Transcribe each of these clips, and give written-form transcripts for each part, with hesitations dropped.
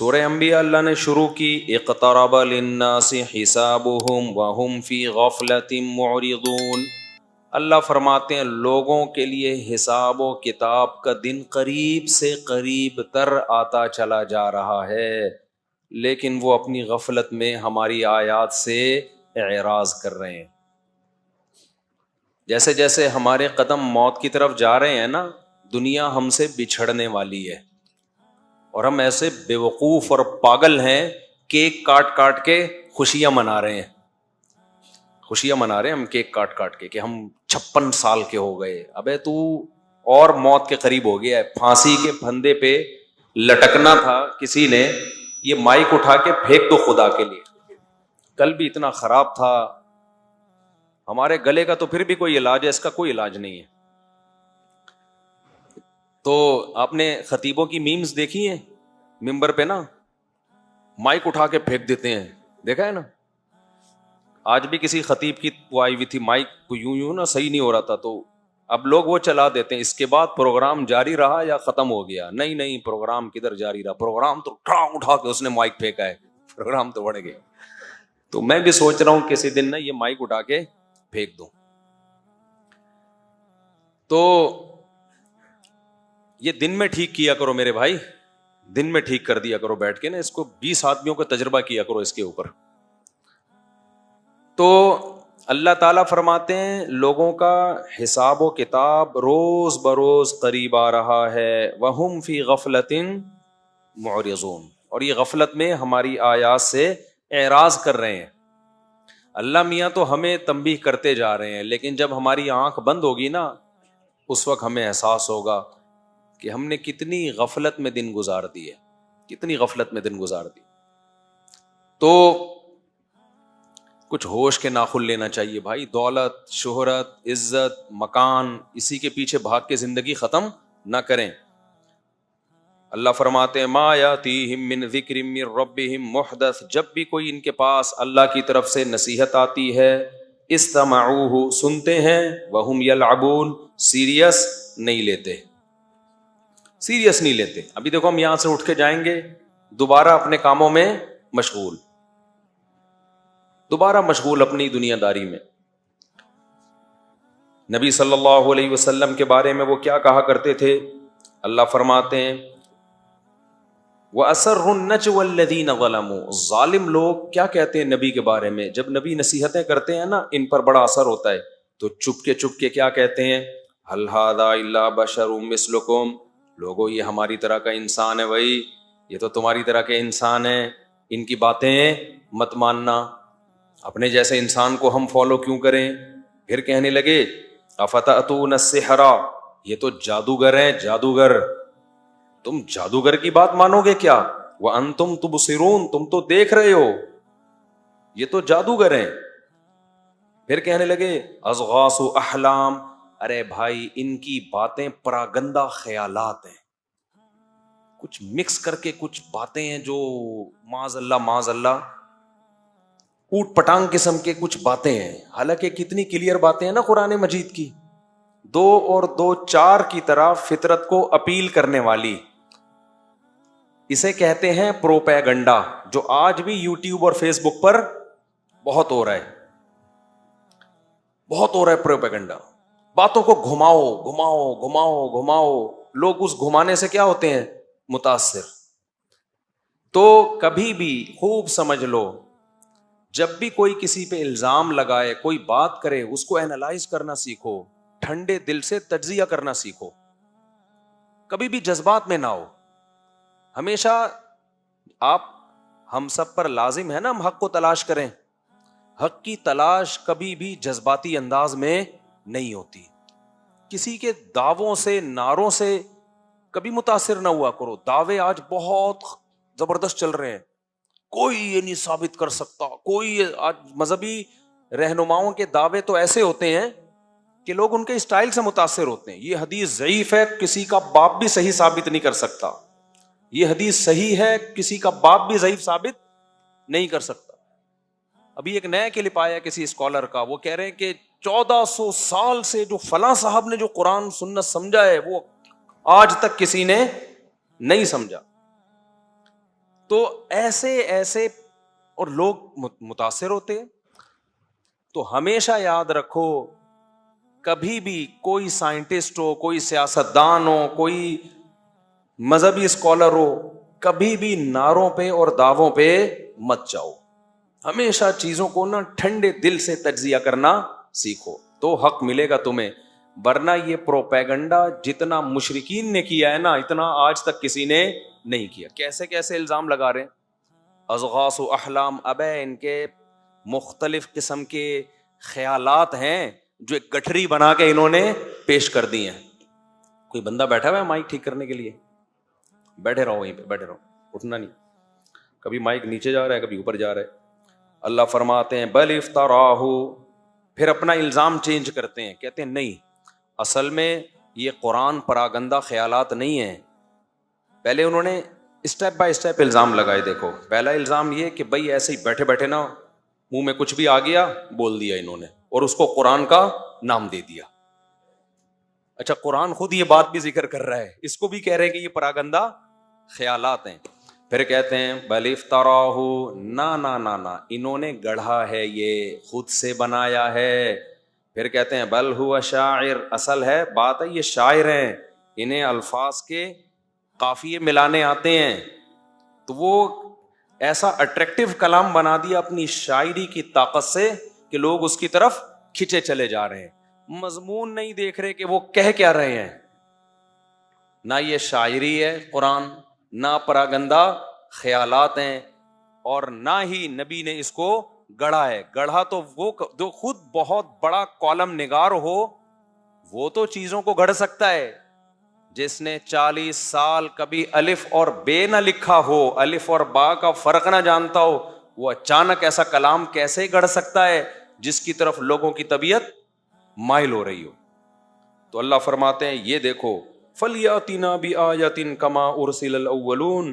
سورہ انبیاء اللہ نے شروع کی اقترب للناس حسابهم وهم فی غفلۃ معرضون۔ اللہ فرماتے ہیں لوگوں کے لیے حساب و کتاب کا دن قریب سے قریب تر آتا چلا جا رہا ہے، لیکن وہ اپنی غفلت میں ہماری آیات سے اعراض کر رہے ہیں۔ جیسے جیسے ہمارے قدم موت کی طرف جا رہے ہیں نا، دنیا ہم سے بچھڑنے والی ہے، اور ہم ایسے بے وقوف اور پاگل ہیں، کیک کاٹ کاٹ کے خوشیاں منا رہے ہیں، خوشیاں منا رہے ہیں ہم کیک کاٹ کاٹ کے کہ ہم 56 سال کے ہو گئے۔ ابے تو اور موت کے قریب ہو گیا ہے، پھانسی کے پھندے پہ لٹکنا تھا، کسی نے یہ مائک اٹھا کے پھینک دو خدا کے لیے۔ کل بھی اتنا خراب تھا ہمارے گلے کا، تو پھر بھی کوئی علاج ہے، اس کا کوئی علاج نہیں ہے۔ تو آپ نے خطیبوں کی میمز دیکھی ہیں، ممبر پہ نا مائک اٹھا کے پھینک دیتے ہیں، دیکھا ہے نا؟ آج بھی کسی خطیب کی وہ آئی ہوئی تھی، مائک کو یوں یوں نا صحیح نہیں ہو رہا تھا، تو اب لوگ وہ چلا دیتے ہیں، اس کے بعد پروگرام جاری رہا یا ختم ہو گیا؟ نہیں نہیں، پروگرام کدھر جاری رہا، پروگرام تو اٹھا کے اس نے مائک پھینکا ہے، پروگرام تو بڑھ گئے۔ تو میں بھی سوچ رہا ہوں کسی دن نا یہ مائک اٹھا کے پھینک دوں۔ تو یہ دن میں ٹھیک کیا کرو میرے بھائی، دن میں ٹھیک کر دیا کرو بیٹھ کے نا، اس کو 20 آدمیوں کا تجربہ کیا کرو اس کے اوپر۔ تو اللہ تعالیٰ فرماتے ہیں لوگوں کا حساب و کتاب روز بروز قریب آ رہا ہے، وَهُمْ فِي غَفْلَةٍ مُعْرِضُونَ، اور یہ غفلت میں ہماری آیات سے اعراض کر رہے ہیں۔ اللہ میاں تو ہمیں تنبیہ کرتے جا رہے ہیں، لیکن جب ہماری آنکھ بند ہوگی نا، اس وقت ہمیں احساس ہوگا کہ ہم نے کتنی غفلت میں دن گزار دیے، کتنی غفلت میں دن گزار دی۔ تو کچھ ہوش کے ناخن لینا چاہیے بھائی، دولت، شہرت، عزت، مکان، اسی کے پیچھے بھاگ کے زندگی ختم نہ کریں۔ اللہ فرماتے ہیں ما یاتیہم من ذکر من ربہم محدث، جب بھی کوئی ان کے پاس اللہ کی طرف سے نصیحت آتی ہے، استمعوہ، سنتے ہیں، وہم یلعبون، سیریس نہیں لیتے، سیریس نہیں لیتے۔ ابھی دیکھو ہم یہاں سے اٹھ کے جائیں گے، دوبارہ اپنے کاموں میں مشغول، دوبارہ مشغول اپنی دنیا داری میں۔ نبی صلی اللہ علیہ وسلم کے بارے میں وہ کیا کہا کرتے تھے؟ اللہ فرماتے ہیں وَأَسَرُّ النَّجْوَى الَّذِينَ ظَلَمُوا، ظالم لوگ کیا کہتے ہیں نبی کے بارے میں؟ جب نبی نصیحتیں کرتے ہیں نا، ان پر بڑا اثر ہوتا ہے، تو چپ کے کیا کہتے ہیں؟ هَلْ هَذَا إِلَّا بَشَرٌ مِثْلُكُمْ، لوگو یہ ہماری طرح کا انسان ہے، بھائی یہ تو تمہاری طرح کے انسان ہیں، ان کی باتیں مت ماننا، اپنے جیسے انسان کو ہم فالو کیوں کریں؟ پھر کہنے لگے افتأتون السحر، یہ تو جادوگر ہیں، جادوگر، تم جادوگر کی بات مانو گے کیا؟ وانتم تبصرون، تم تو دیکھ رہے ہو، یہ تو جادوگر ہیں۔ پھر کہنے لگے اضغاث احلام، ارے بھائی ان کی باتیں پراگندہ خیالات ہیں، کچھ مکس کر کے کچھ باتیں ہیں جو معاذ اللہ اوٹ پٹانگ قسم کے کچھ باتیں ہیں، حالانکہ کتنی کلیئر باتیں ہیں نا قرآن مجید کی، 2 اور 2 4 کی طرح فطرت کو اپیل کرنے والی۔ اسے کہتے ہیں پروپیگنڈا، جو آج بھی یوٹیوب اور فیس بک پر بہت ہو رہا ہے، بہت ہو رہا ہے پروپیگنڈا۔ باتوں کو گھماؤ گھماؤ گھماؤ گھماؤ، لوگ اس گھمانے سے کیا ہوتے ہیں؟ متاثر۔ تو کبھی بھی خوب سمجھ لو، جب بھی کوئی کسی پہ الزام لگائے، کوئی بات کرے، اس کو اینالائز کرنا سیکھو، ٹھنڈے دل سے تجزیہ کرنا سیکھو، کبھی بھی جذبات میں نہ ہو۔ ہمیشہ ہم سب پر لازم ہے نا ہم حق کو تلاش کریں، حق کی تلاش کبھی بھی جذباتی انداز میں نہیں ہوتی۔ کسی کے دعووں سے، نعروں سے کبھی متاثر نہ ہوا کرو۔ دعوے آج بہت زبردست چل رہے ہیں، کوئی یہ نہیں ثابت کر سکتا، کوئی آج مذہبی رہنماؤں کے دعوے تو ایسے ہوتے ہیں کہ لوگ ان کے اسٹائل سے متاثر ہوتے ہیں۔ یہ حدیث ضعیف ہے، کسی کا باپ بھی صحیح ثابت نہیں کر سکتا، یہ حدیث صحیح ہے، کسی کا باپ بھی ضعیف ثابت نہیں کر سکتا۔ ابھی ایک نیا کلپ آیا کسی اسکالر کا، وہ کہہ رہے ہیں کہ 1400 سال سے جو فلاں صاحب نے جو قرآن سنت سمجھا ہے وہ آج تک کسی نے نہیں سمجھا۔ تو ایسے ایسے اور لوگ متاثر ہوتے ہیں. تو ہمیشہ یاد رکھو کبھی بھی کوئی سائنٹسٹ ہو, کوئی سیاستدان ہو, کوئی مذہبی اسکالر ہو, کبھی بھی نعروں پہ اور دعووں پہ مت جاؤ. ہمیشہ چیزوں کو نا ٹھنڈے دل سے تجزیہ کرنا سیکھو تو حق ملے گا تمہیں. ورنہ یہ پروپیگنڈا جتنا مشرکین نے کیا ہے نا, اتنا آج تک کسی نے نہیں کیا. کیسے کیسے الزام لگا رہے ہیں, اضغاث و احلام, ابے ان کے مختلف قسم کے خیالات ہیں جو ایک گٹھری بنا کے انہوں نے پیش کر دی ہیں. کوئی بندہ بیٹھا ہوا ہے مائک ٹھیک کرنے کے لیے, بیٹھے رہو وہیں پہ, بیٹھے رہو, اٹھنا نہیں. کبھی مائک نیچے جا رہا ہے, کبھی اوپر جا رہا ہے. اللہ فرماتے ہیں بل افتراہ, پھر اپنا الزام چینج کرتے ہیں, کہتے ہیں نہیں اصل میں یہ قرآن پراگندہ خیالات نہیں ہیں. پہلے انہوں نے اسٹیپ بائی اسٹیپ الزام لگائے. دیکھو پہلا الزام یہ کہ بھائی ایسے ہی بیٹھے بیٹھے نا منہ میں کچھ بھی آ گیا بول دیا انہوں نے, اور اس کو قرآن کا نام دے دیا. اچھا قرآن خود یہ بات بھی ذکر کر رہا ہے, اس کو بھی کہہ رہے ہیں کہ یہ پراگندہ خیالات ہیں. پھر کہتے ہیں بل افتراہ, نا نا نا نا, انہوں نے گڑھا ہے, یہ خود سے بنایا ہے. پھر کہتے ہیں بل ہوا شاعر, اصل ہے بات ہے یہ شاعر ہیں, انہیں الفاظ کے قافیے ملانے آتے ہیں. تو وہ ایسا اٹریکٹیو کلام بنا دیا اپنی شاعری کی طاقت سے کہ لوگ اس کی طرف کھچے چلے جا رہے ہیں. مضمون نہیں دیکھ رہے کہ وہ کہہ کیا رہے ہیں. نہ یہ شاعری ہے قرآن, نہ پراگندہ خیالات ہیں, اور نہ ہی نبی نے اس کو گڑھا ہے. گڑھا تو وہ جو خود بہت بڑا کالم نگار ہو وہ تو چیزوں کو گڑھ سکتا ہے. جس نے 40 سال کبھی الف اور بے نہ لکھا ہو, الف اور با کا فرق نہ جانتا ہو, وہ اچانک ایسا کلام کیسے گڑھ سکتا ہے جس کی طرف لوگوں کی طبیعت مائل ہو رہی ہو. تو اللہ فرماتے ہیں یہ دیکھو فَلْيَأْتِنَا بِآيَةٍ كَمَا أُرْسِلَ الْأَوَّلُونَ,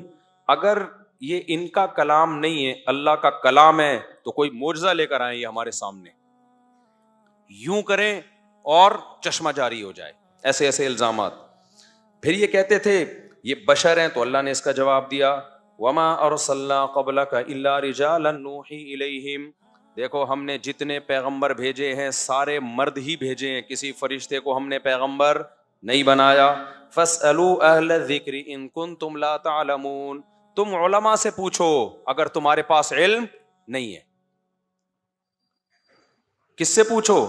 اگر یہ ان کا کلام نہیں ہے اللہ کا کلام ہے تو کوئی معجزہ لے کر آئیں یہ ہمارے سامنے, یوں کریں اور چشمہ جاری ہو جائے. ایسے ایسے الزامات. پھر یہ کہتے تھے یہ بشر ہیں, تو اللہ نے اس کا جواب دیا وَمَا أَرْسَلْنَا قَبْلَكَ إِلَّا رِجَالًا نُوحِي إِلَيْهِمْ, دیکھو ہم نے جتنے پیغمبر بھیجے ہیں سارے مرد ہی بھیجے ہیں, کسی فرشتے کو ہم نے پیغمبر نہیں بنایا. فَاسْأَلُوا أَهْلَ الذِّكْرِ إِن كُنتُمْ لَا تَعْلَمُونَ, تم علماء سے پوچھو اگر تمہارے پاس علم نہیں ہے. کس سے پوچھو؟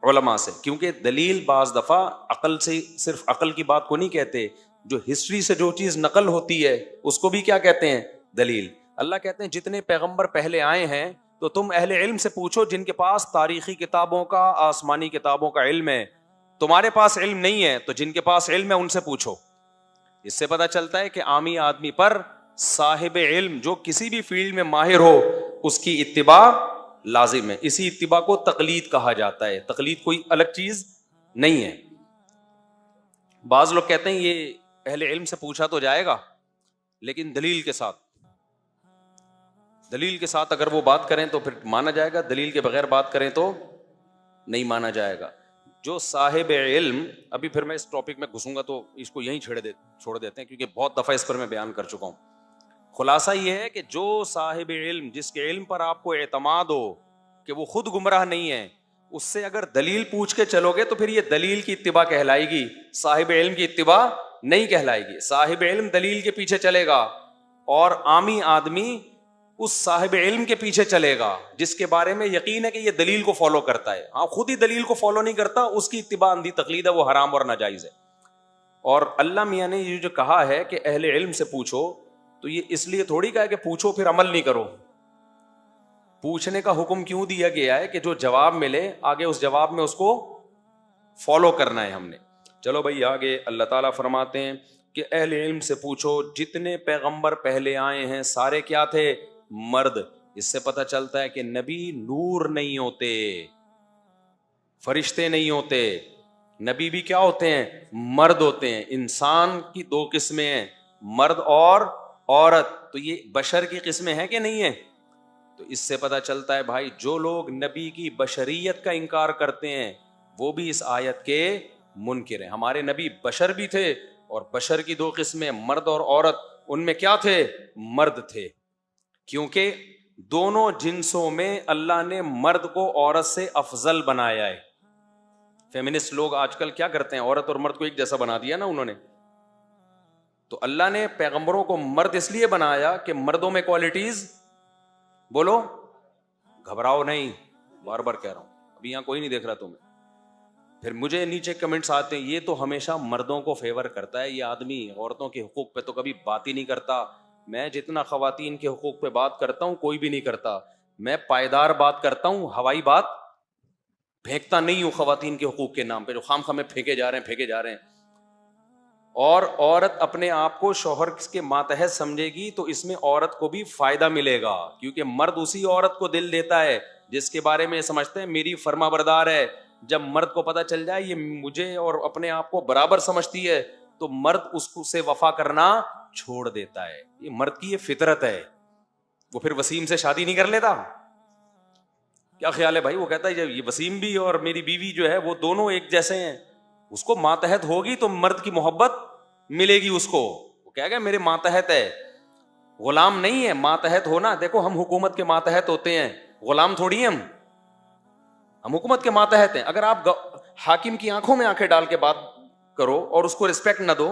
علماء سے. کیونکہ دلیل بعض دفعہ عقل سے, صرف عقل کی بات کو نہیں کہتے, جو ہسٹری سے جو چیز نقل ہوتی ہے اس کو بھی کیا کہتے ہیں؟ دلیل. اللہ کہتے ہیں جتنے پیغمبر پہلے آئے ہیں تو تم اہل علم سے پوچھو جن کے پاس تاریخی کتابوں کا, آسمانی کتابوں کا علم ہے. تمہارے پاس علم نہیں ہے تو جن کے پاس علم ہے ان سے پوچھو. اس سے پتہ چلتا ہے کہ عامی آدمی پر صاحب علم جو کسی بھی فیلڈ میں ماہر ہو اس کی اتباع لازم ہے. اسی اتباع کو تقلید کہا جاتا ہے. تقلید کوئی الگ چیز نہیں ہے. بعض لوگ کہتے ہیں یہ اہل علم سے پوچھا تو جائے گا لیکن دلیل کے ساتھ, دلیل کے ساتھ اگر وہ بات کریں تو پھر مانا جائے گا, دلیل کے بغیر بات کریں تو نہیں مانا جائے گا. جو صاحب علم, ابھی پھر میں اس ٹاپک میں گھسوں گا تو اس کو یہیں چھوڑ دیتے ہیں کیونکہ بہت دفعہ اس پر میں بیان کر چکا ہوں. خلاصہ یہ ہے کہ جو صاحب علم, جس کے علم پر آپ کو اعتماد ہو کہ وہ خود گمراہ نہیں ہے, اس سے اگر دلیل پوچھ کے چلو گے تو پھر یہ دلیل کی اتباع کہلائے گی, صاحب علم کی اتباع نہیں کہلائے گی. صاحب علم دلیل کے پیچھے چلے گا اور عامی آدمی اس صاحب علم کے پیچھے چلے گا جس کے بارے میں یقین ہے کہ یہ دلیل کو فالو کرتا ہے. ہاں خود ہی دلیل کو فالو نہیں کرتا, اس کی اتباع اندھی تقلید ہے, وہ حرام اور ناجائز ہے. اور اللہ میاں نے یہ جو کہا ہے کہ اہل علم سے پوچھو, تو یہ اس لیے تھوڑی کہا کہ پوچھو پھر عمل نہیں کرو. پوچھنے کا حکم کیوں دیا گیا ہے کہ جو جواب ملے آگے اس جواب میں اس کو فالو کرنا ہے ہم نے. چلو بھائی آگے اللہ تعالیٰ فرماتے ہیں کہ اہل علم سے پوچھو جتنے پیغمبر پہلے آئے ہیں سارے کیا تھے؟ مرد. اس سے پتہ چلتا ہے کہ نبی نور نہیں ہوتے, فرشتے نہیں ہوتے, نبی بھی کیا ہوتے ہیں؟ مرد ہوتے ہیں. انسان کی دو قسمیں ہیں, مرد اور عورت. تو یہ بشر کی قسمیں ہیں کہ نہیں ہیں؟ تو اس سے پتہ چلتا ہے بھائی جو لوگ نبی کی بشریت کا انکار کرتے ہیں وہ بھی اس آیت کے منکر ہیں. ہمارے نبی بشر بھی تھے, اور بشر کی دو قسمیں مرد اور عورت, ان میں کیا تھے؟ مرد تھے. کیونکہ دونوں جنسوں میں اللہ نے مرد کو عورت سے افضل بنایا ہے. فیمنسٹ لوگ آج کل کیا کرتے ہیں؟ عورت اور مرد کو ایک جیسا بنا دیا نا انہوں نے. تو اللہ نے پیغمبروں کو مرد اس لیے بنایا کہ مردوں میں کوالٹیز، بولو، گھبراؤ نہیں، بار بار کہہ رہا ہوں، ابھی یہاں کوئی نہیں دیکھ رہا تمہیں. پھر مجھے نیچے کمنٹس آتے ہیں یہ تو ہمیشہ مردوں کو فیور کرتا ہے، یہ آدمی عورتوں کے حقوق پہ تو کبھی بات ہی نہیں کرتا. میں جتنا خواتین کے حقوق پہ بات کرتا ہوں کوئی بھی نہیں کرتا. میں پائیدار بات کرتا ہوں، ہوائی بات پھینکتا نہیں ہوں خواتین کے حقوق کے نام پہ جو خام خام میں پھینکے جا رہے ہیں. اور عورت اپنے آپ کو شوہر کے ماتحت سمجھے گی تو اس میں عورت کو بھی فائدہ ملے گا، کیونکہ مرد اسی عورت کو دل دیتا ہے جس کے بارے میں سمجھتے ہیں میری فرما بردار ہے. جب مرد کو پتا چل جائے یہ مجھے اور اپنے آپ کو برابر سمجھتی ہے تو مرد اس کو سے وفا کرنا چھوڑ دیتا ہے. یہ مرد کی یہ فطرت ہے. وہ پھر وسیم سے شادی نہیں کر لیتا. کیا خیال ہے بھائی؟ وہ کہتا ہے یہ وسیم بھی اور میری بیوی جو ہے وہ دونوں ایک جیسے ہیں. اس کو ماتحت ہوگی تو مرد کی محبت ملے گی اس کو. وہ کہے گا میرے ماتحت ہے، غلام نہیں ہے. ماتحت ہونا، دیکھو ہم حکومت کے ماتحت ہوتے ہیں، غلام تھوڑی ہیں ہم حکومت کے ماتحت ہیں. اگر آپ حاکم کی آنکھوں میں آنکھیں ڈال کے بات کرو اور اس کو رسپیکٹ نہ دو،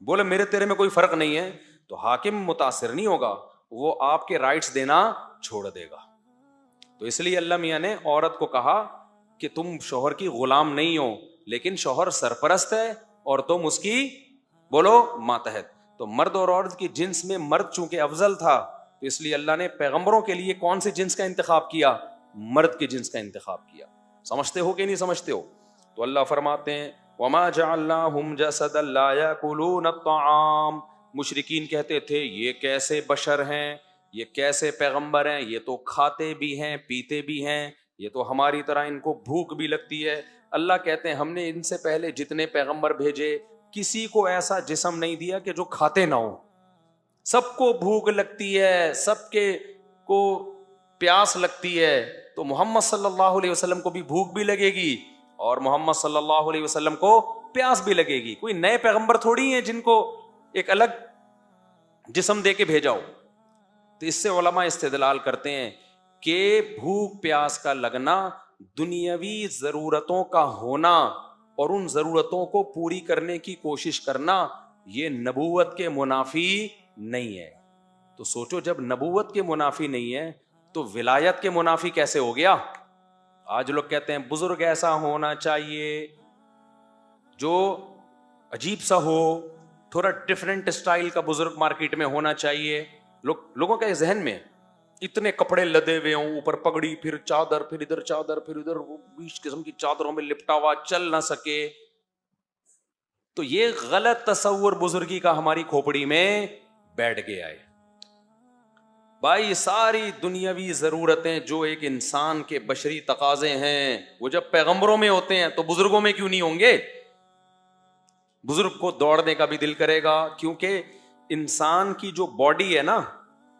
بولے میرے تیرے میں کوئی فرق نہیں ہے، تو حاکم متاثر نہیں ہوگا، وہ آپ کے رائٹس دینا چھوڑ دے گا. تو اس لیے اللہ میاں نے عورت کو کہا کہ تم شوہر کی غلام نہیں ہو، لیکن شوہر سرپرست ہے اور تم اس کی، بولو، ماتحت. تو مرد اور عورت کی جنس میں مرد چونکہ افضل تھا تو اس لیے اللہ نے پیغمبروں کے لیے کون سے جنس کا انتخاب کیا؟ مرد کے جنس کا انتخاب کیا. سمجھتے ہو کہ نہیں سمجھتے ہو؟ تو اللہ فرماتے ہیں وَمَا جَعَلْنَاهُمْ جَسَدًا لَا يَأْكُلُونَ الطَّعَامَ. مشرکین کہتے تھے یہ کیسے بشر ہیں، یہ کیسے پیغمبر ہیں، یہ تو کھاتے بھی ہیں پیتے بھی ہیں، یہ تو ہماری طرح ان کو بھوک بھی لگتی ہے. اللہ کہتے ہیں ہم نے ان سے پہلے جتنے پیغمبر بھیجے کسی کو ایسا جسم نہیں دیا کہ جو کھاتے نہ ہو. سب کو بھوک لگتی ہے، سب کے کو پیاس لگتی ہے. تو محمد صلی اللہ علیہ وسلم کو بھی بھوک بھی لگے گی اور محمد صلی اللہ علیہ وسلم کو پیاس بھی لگے گی. کوئی نئے پیغمبر تھوڑی ہیں جن کو ایک الگ جسم دے کے بھیجا ہو. تو اس سے علماء استدلال کرتے ہیں کہ بھوک پیاس کا لگنا، دنیاوی ضرورتوں کا ہونا اور ان ضرورتوں کو پوری کرنے کی کوشش کرنا، یہ نبوت کے منافی نہیں ہے. تو سوچو جب نبوت کے منافی نہیں ہے تو ولایت کے منافی کیسے ہو گیا؟ آج لوگ کہتے ہیں بزرگ ایسا ہونا چاہیے جو عجیب سا ہو، تھوڑا ڈیفرنٹ اسٹائل کا بزرگ مارکیٹ میں ہونا چاہیے. لوگوں کے ذہن میں اتنے کپڑے لدے ہوئے ہوں، اوپر پگڑی، پھر چادر، پھر ادھر چادر، پھر ادھر 20 قسم کی چادروں میں لپٹا ہوا، چل نہ سکے. تو یہ غلط تصور بزرگی کا ہماری کھوپڑی میں بیٹھ گیا ہے. بھائی ساری دنیاوی ضرورتیں جو ایک انسان کے بشری تقاضے ہیں وہ جب پیغمبروں میں ہوتے ہیں تو بزرگوں میں کیوں نہیں ہوں گے؟ بزرگ کو دوڑنے کا بھی دل کرے گا، کیونکہ انسان کی جو باڈی ہے نا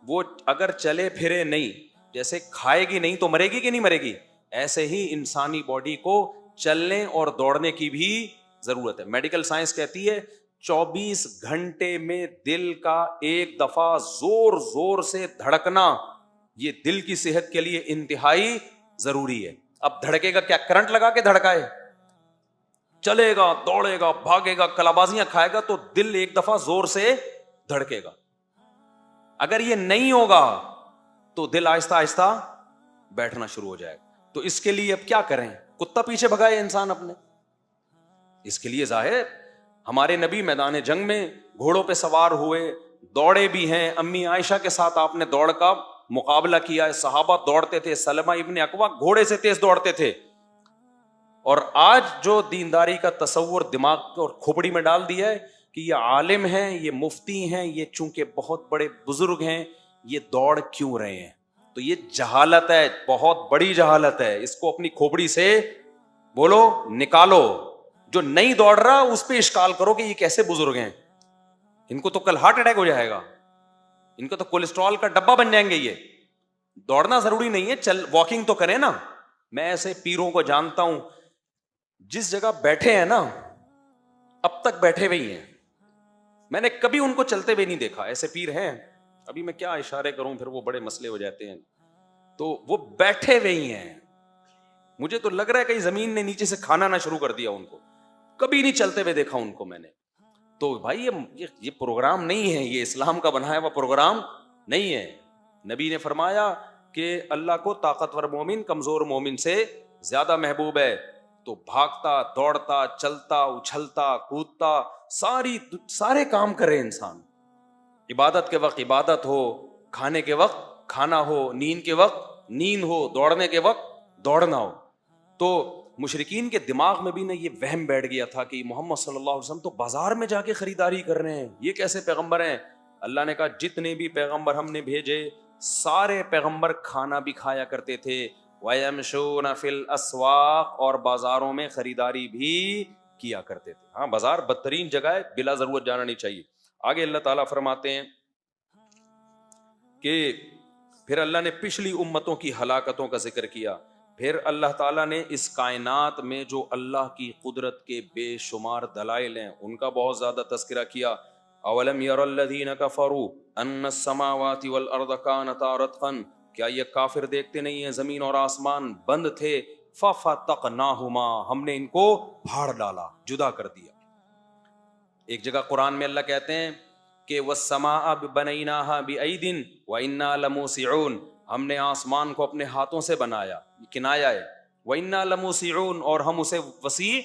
وہ اگر چلے پھرے نہیں، جیسے کھائے گی نہیں تو مرے گی کہ نہیں مرے گی، ایسے ہی انسانی باڈی کو چلنے اور دوڑنے کی بھی ضرورت ہے. میڈیکل سائنس کہتی ہے 24 گھنٹے میں دل کا ایک دفعہ زور زور سے دھڑکنا یہ دل کی صحت کے لیے انتہائی ضروری ہے. اب دھڑکے گا کیا؟ کرنٹ لگا کے دھڑکائے؟ چلے گا، دوڑے گا، بھاگے گا، کلابازیاں کھائے گا تو دل ایک دفعہ زور سے دھڑکے گا. اگر یہ نہیں ہوگا تو دل آہستہ آہستہ بیٹھنا شروع ہو جائے گا. تو اس کے لیے اب کیا کریں؟ کتا پیچھے بھگائے انسان اپنے. اس کے لیے ظاہر ہمارے نبی میدان جنگ میں گھوڑوں پہ سوار ہوئے، دوڑے بھی ہیں. امی عائشہ کے ساتھ آپ نے دوڑ کا مقابلہ کیا ہے. صحابہ دوڑتے تھے، سلمہ ابن اکوع گھوڑے سے تیز دوڑتے تھے. اور آج جو دینداری کا تصور دماغ اور کھوپڑی میں ڈال دیا ہے کہ یہ عالم ہیں، یہ مفتی ہیں، یہ چونکہ بہت بڑے بزرگ ہیں، یہ دوڑ کیوں رہے ہیں؟ تو یہ جہالت ہے، بہت بڑی جہالت ہے. اس کو اپنی کھوپڑی سے بولو نکالو. جو نہیں دوڑ رہا اس پہ اشکال کرو کہ یہ کیسے بزرگ ہیں، ان کو تو کل ہارٹ اٹیک ہو جائے گا، ان کو تو کولیسٹرول کا ڈبہ بن جائیں گے. یہ دوڑنا ضروری نہیں ہے، چل واکنگ تو کریں نا. میں ایسے پیروں کو جانتا ہوں جس جگہ بیٹھے ہیں نا اب تک بیٹھے ہوئے ہیں، میں نے کبھی ان کو چلتے ہوئے نہیں دیکھا. ایسے پیر ہیں, ابھی میں کیا اشارے کروں, پھر وہ بڑے مسئلے ہو جاتے ہیں. تو وہ بیٹھے ہوئے ہی ہیں, مجھے تو لگ رہا ہے کہیں زمین نے نیچے سے کھانا نہ شروع کر دیا ان کو, کبھی نہیں چلتے ہوئے دیکھا ان کو میں نے. تو بھائی یہ پروگرام نہیں ہے, یہ اسلام کا بنایا ہوا پروگرام نہیں ہے. نبی نے فرمایا کہ اللہ کو طاقتور مومن کمزور مومن سے زیادہ محبوب ہے. تو بھاگتا دوڑتا چلتا اچھلتا کودتا سارے کام کرے انسان, عبادت کے وقت عبادت ہو, کھانے کے وقت کھانا ہو, نیند کے وقت نیند ہو, دوڑنے کے وقت دوڑنا ہو. تو مشرکین کے دماغ میں بھی یہ وہم بیٹھ گیا تھا کہ محمد صلی اللہ علیہ وسلم تو بازار میں جا کے خریداری کر رہے ہیں, یہ کیسے پیغمبر ہیں. اللہ نے کہا جتنے بھی پیغمبر ہم نے بھیجے سارے پیغمبر کھانا بھی کھایا کرتے تھے, وَيَمْشُونَ فِي الْأَسْوَاقِ, اور بازاروں میں خریداری بھی کیا کرتے تھے. ہاں, بازار بدترین جگہ ہے, بلا ضرورت جانا نہیں چاہیے. آگے اللہ تعالیٰ فرماتے ہیں کہ پھر اللہ نے پچھلی امتوں کی ہلاکتوں کا ذکر کیا. پھر اللہ تعالیٰ نے اس کائنات میں جو اللہ کی قدرت کے بے شمار دلائل ہیں ان کا بہت زیادہ تذکرہ کیا. اولم یر الذین کفروا ان السماوات والارض کانتا رتقا, کیا یہ کافر دیکھتے نہیں ہیں زمین اور آسمان بند تھے, ففتقناہما, ہم نے ان کو پھاڑ ڈالا, جدا کر دیا. ایک جگہ قرآن میں اللہ کہتے ہیں کہ والسماء بنیناها بأید وإنا لموسعون, ہم نے آسمان کو اپنے ہاتھوں سے بنایا, کنایا ہے, وإنا لموسعون, اور ہم اسے وسیع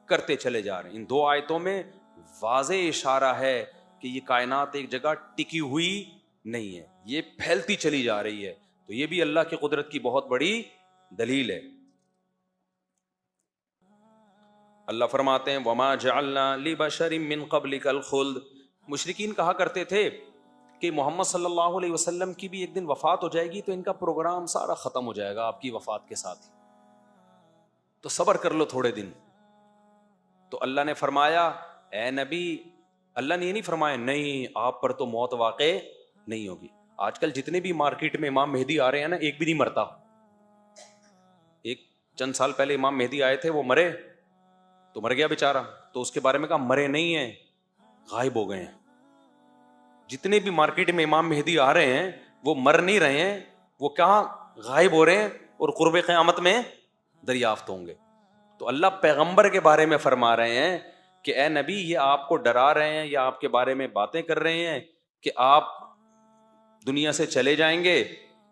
کرتے چلے جا رہے ہیں. ان دو آیتوں میں واضح اشارہ ہے کہ یہ کائنات ایک جگہ ٹکی ہوئی نہیں ہے, یہ پھیلتی چلی جا رہی ہے. تو یہ بھی اللہ کی قدرت کی بہت بڑی دلیل ہے. اللہ فرماتے ہیں وما جعلنا لبشر من قبلک الخلد, مشرکین کہا کرتے تھے کہ محمد صلی اللہ علیہ وسلم کی بھی ایک دن وفات ہو جائے گی تو ان کا پروگرام سارا ختم ہو جائے گا آپ کی وفات کے ساتھ ہی, تو صبر کر لو تھوڑے دن. تو اللہ نے فرمایا اے نبی, اللہ نے یہ نہیں فرمایا نہیں آپ پر تو موت واقع نہیں ہوگی. آج کل جتنے بھی مارکیٹ میں امام مہدی آ رہے ہیں نا, ایک بھی نہیں مرتا. ایک چند سال پہلے امام مہدی آئے تھے, وہ مرے تو مر گیا بیچارہ, تو اس کے بارے میں کہا مرے نہیں ہیں, غائب ہو گئے ہیں. جتنے بھی مارکیٹ میں امام مہدی آ رہے ہیں وہ مر نہیں رہے ہیں, وہ کہاں غائب ہو رہے ہیں اور قرب قیامت میں دریافت ہوں گے. تو اللہ پیغمبر کے بارے میں فرما رہے ہیں کہ اے نبی یہ آپ کو ڈرا رہے ہیں یا آپ کے بارے میں باتیں کر رہے ہیں کہ آپ دنیا سے چلے جائیں گے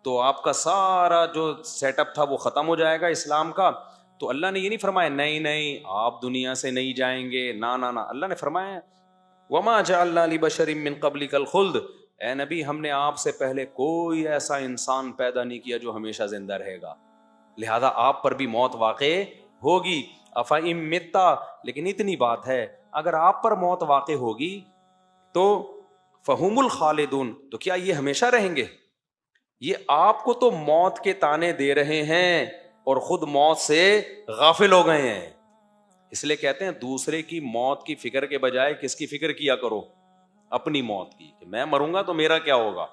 تو آپ کا سارا جو سیٹ اپ تھا وہ ختم ہو جائے گا اسلام کا. تو اللہ نے یہ نہیں فرمایا نہیں آپ دنیا سے نہیں جائیں گے, نہ. اللہ نے فرمایا وما جعلنا لبشر من قبلک الخلد, اے نبی ہم نے آپ سے پہلے کوئی ایسا انسان پیدا نہیں کیا جو ہمیشہ زندہ رہے گا, لہذا آپ پر بھی موت واقع ہوگی. افئن متا, لیکن اتنی بات ہے اگر آپ پر موت واقع ہوگی تو فہم الخالدون, تو کیا یہ ہمیشہ رہیں گے؟ یہ آپ کو تو موت کے طعنے دے رہے ہیں اور خود موت سے غافل ہو گئے ہیں. اس لیے کہتے ہیں دوسرے کی موت کی فکر کے بجائے کس کی فکر کیا کرو؟ اپنی موت کی, کہ میں مروں گا تو میرا کیا ہوگا.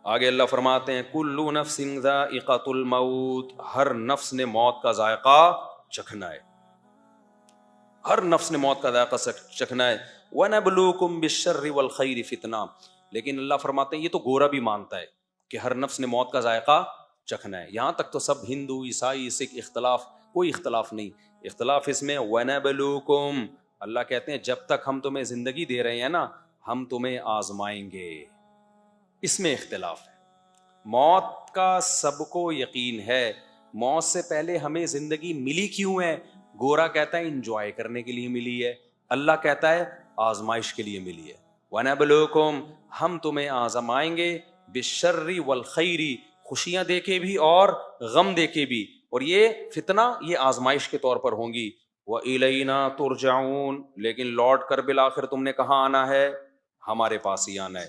آگے اللہ فرماتے ہیں کل نفس ذائقۃ الموت, ہر نفس نے موت کا ذائقہ چکھنا ہے, ہر نفس نے موت کا ذائقہ چکھنا ہے. وَنَبْلُوكُمْ بِالشَّرِّ وَالْخَيْرِ فِتْنَةً, لیکن اللہ فرماتے ہیں یہ تو گورا بھی مانتا ہے کہ ہر نفس نے موت کا ذائقہ چکھنا ہے. یہاں تک تو سب ہندو عیسائی سکھ اختلاف, کوئی اختلاف نہیں. اختلاف اس میں وَنَبْلُوكُمْ, اللہ کہتے ہیں جب تک ہم تمہیں زندگی دے رہے ہیں نا ہم تمہیں آزمائیں گے, اس میں اختلاف ہے. موت کا سب کو یقین ہے, موت سے پہلے ہمیں زندگی ملی کیوں ہے؟ گورا کہتا ہے انجوائے کرنے کے لیے ملی ہے, اللہ کہتا ہے آزمائش کے لیے ملی ہے. وَنَبْلُوكُمْ, ہم تمہیں آزمائیں گے, بِالشَّرِّ وَالْخَيْرِ, خوشیاں دے کے بھی اور غم دے کے بھی, اور یہ فتنہ یہ آزمائش کے طور پر ہوں گی. وَإِلَيْنَا تُرْجَعُونَ, لیکن لوٹ کر بالآخر تم نے کہاں آنا ہے؟ ہمارے پاس ہی آنا ہے.